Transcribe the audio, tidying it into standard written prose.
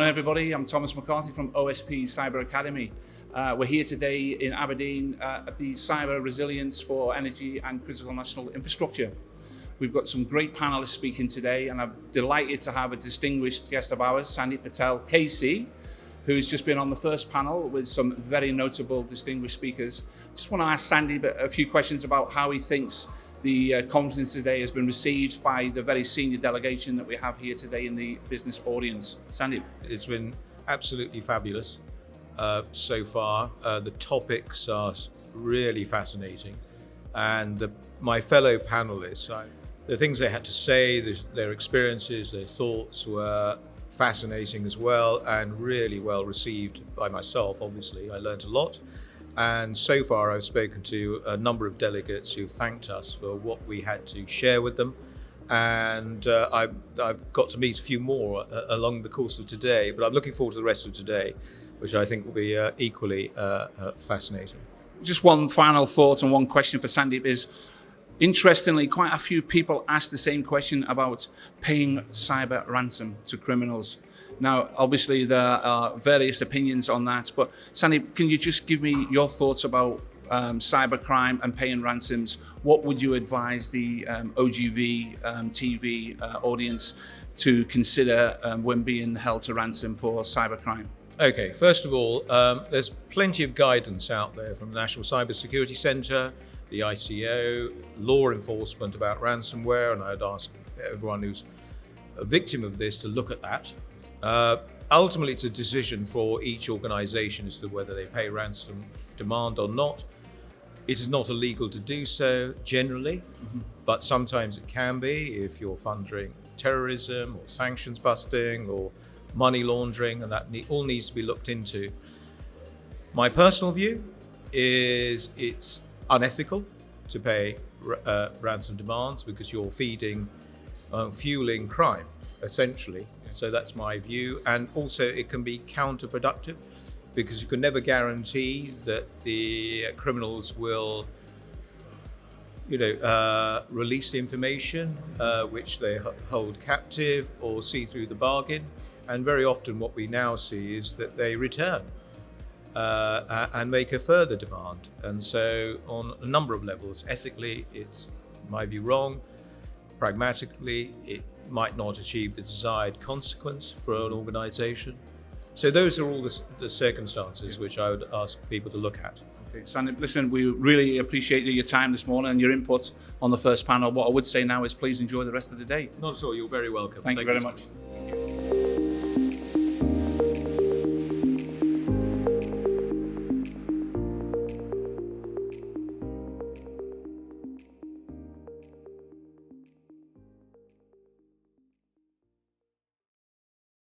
morning, everybody. I'm Thomas McCarthy from OSP Cyber Academy. We're here today in Aberdeen at the Cyber Resilience for Energy and Critical National Infrastructure. We've got some great panelists speaking today, and I'm delighted to have a distinguished guest of ours, Sandip Patel, KC, who's just been on the first panel with some very notable distinguished speakers. Just want to ask Sandip a few questions about how he thinks the conference today has been received by the very senior delegation that we have here today in the business audience. Sandip. It's been absolutely fabulous so far. The topics are really fascinating, and my fellow panelists, the things they had to say, their experiences, their thoughts were fascinating as well, and really well received by myself. Obviously, I learned a lot. And so far, I've spoken to a number of delegates who thanked us for what we had to share with them. And I've got to meet a few more along the course of today, but I'm looking forward to the rest of today, which I think will be equally fascinating. Just one final thought and one question for Sandip is, interestingly, quite a few people asked the same question about paying cyber ransom to criminals. Now, obviously, there are various opinions on that, but Sandip, can you just give me your thoughts about cybercrime and paying ransoms? What would you advise the OGV TV audience to consider when being held to ransom for cybercrime? Okay, first of all, there's plenty of guidance out there from the National Cyber Security Centre, the ICO, law enforcement about ransomware, and I'd ask everyone who's a victim of this to look at that. Ultimately, it's a decision for each organisation as to whether they pay ransom demand or not. It is not illegal to do so generally, but sometimes it can be if you're funding terrorism or sanctions busting or money laundering, and that all needs to be looked into. My personal view is it's unethical to pay ransom demands because you're fueling crime, essentially. So that's my view. And also it can be counterproductive because you can never guarantee that the criminals will, release the information which they hold captive or see through the bargain. And very often what we now see is that they return and make a further demand. And so on a number of levels, ethically, it's, in my view, wrong. Pragmatically, it might not achieve the desired consequence for an organisation. So those are all the circumstances which I would ask people to look at. Okay, Sandip, listen, we really appreciate your time this morning and your input on the first panel. What I would say now is please enjoy the rest of the day. Not at all, you're very welcome. Thank you very much.